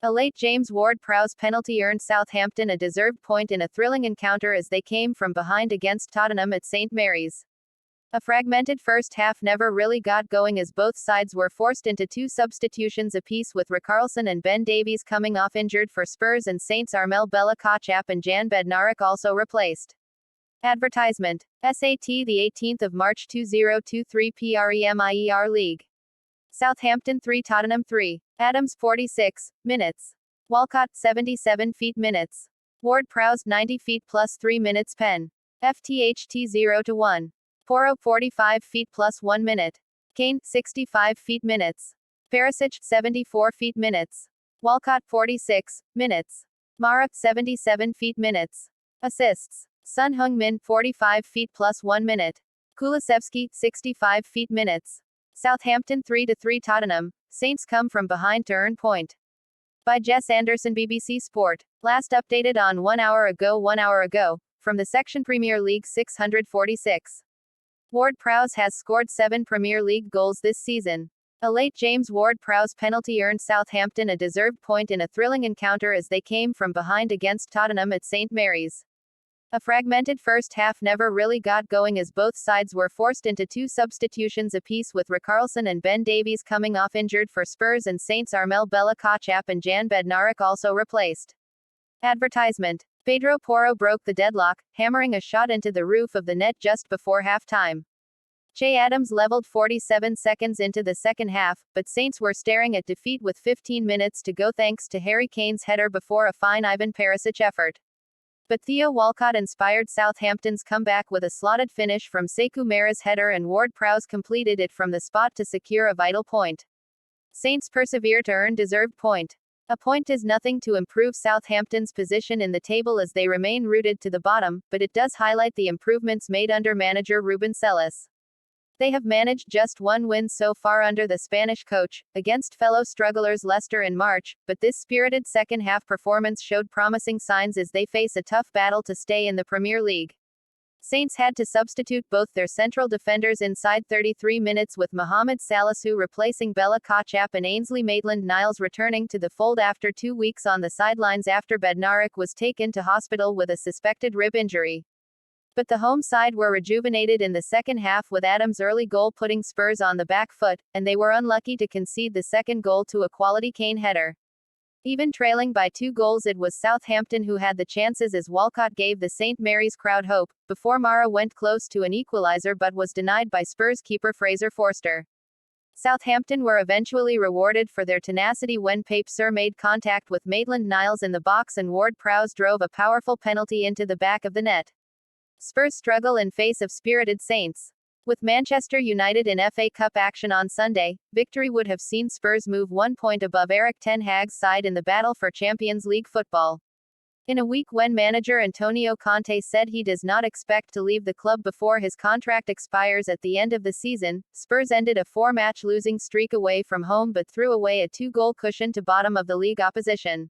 A late James Ward-Prowse penalty earned Southampton a deserved point in a thrilling encounter as they came from behind against Tottenham at St Mary's. A fragmented first half never really got going as both sides were forced into two substitutions apiece, with Richarlison and Ben Davies coming off injured for Spurs and Saints. Armel Bella-Kotchap and Jan Bednarek also replaced. Advertisement. SAT, the 18th of March 2023 Premier League. Southampton 3 Tottenham 3. Adams 46 minutes. Walcott 77 feet minutes. Ward-Prowse 90 feet plus 3 minutes pen. FTHT 0-1. Porro 45 feet plus 1 minute. Kane 65 feet minutes. Perisic 74 feet minutes. Walcott 46 minutes. Mara 77 feet minutes. Assists. Son Heung-min 45 feet plus 1 minute. Kulusevski 65 feet minutes. Southampton 3-3 Tottenham. Saints come from behind to earn point. By Jess Anderson, BBC Sport. Last updated on 1 hour ago, from the section Premier League 646. Ward-Prowse has scored 7 Premier League goals this season. A late James Ward-Prowse penalty earned Southampton a deserved point in a thrilling encounter as they came from behind against Tottenham at St Mary's. A fragmented first half never really got going as both sides were forced into two substitutions apiece, with Richarlison and Ben Davies coming off injured for Spurs and Saints. Armel Bella-Kotchap and Jan Bednarek also replaced. Advertisement. Pedro Porro broke the deadlock, hammering a shot into the roof of the net just before halftime. Che Adams leveled 47 seconds into the second half, but Saints were staring at defeat with 15 minutes to go thanks to Harry Kane's header before a fine Ivan Perisic effort. But Theo Walcott inspired Southampton's comeback with a slotted finish from Sekou Mara's header, and Ward-Prowse completed it from the spot to secure a vital point. Saints persevere to earn deserved point. A point is nothing to improve Southampton's position in the table as they remain rooted to the bottom, but it does highlight the improvements made under manager Ruben Celis. They have managed just one win so far under the Spanish coach, against fellow strugglers Leicester in March, but this spirited second-half performance showed promising signs as they face a tough battle to stay in the Premier League. Saints had to substitute both their central defenders inside 33 minutes, with Mohamed Salisu replacing Bella-Kotchap and Ainsley Maitland-Niles returning to the fold after 2 weeks on the sidelines after Bednarek was taken to hospital with a suspected rib injury. But the home side were rejuvenated in the second half, with Adams' early goal putting Spurs on the back foot, and they were unlucky to concede the second goal to a quality Kane header. Even trailing by 2 goals, it was Southampton who had the chances as Walcott gave the St Mary's crowd hope, before Mara went close to an equaliser but was denied by Spurs keeper Fraser Forster. Southampton were eventually rewarded for their tenacity when Pape Sur made contact with Maitland-Niles in the box and Ward-Prowse drove a powerful penalty into the back of the net. Spurs struggle in face of spirited Saints. With Manchester United in FA Cup action on Sunday, victory would have seen Spurs move 1 point above Erik ten Hag's side in the battle for Champions League football. In a week when manager Antonio Conte said he does not expect to leave the club before his contract expires at the end of the season, Spurs ended a 4-match losing streak away from home but threw away a 2-goal cushion to bottom of the league opposition.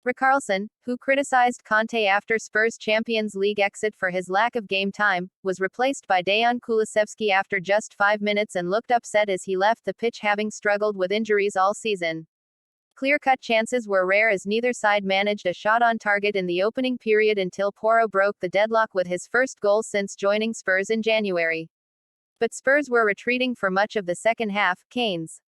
Richarlison, who criticized Conte after Spurs' Champions League exit for his lack of game time, was replaced by Dejan Kulusevski after just 5 minutes and looked upset as he left the pitch, having struggled with injuries all season. Clear-cut chances were rare as neither side managed a shot on target in the opening period until Porro broke the deadlock with his first goal since joining Spurs in January. But Spurs were retreating for much of the second half. Kane's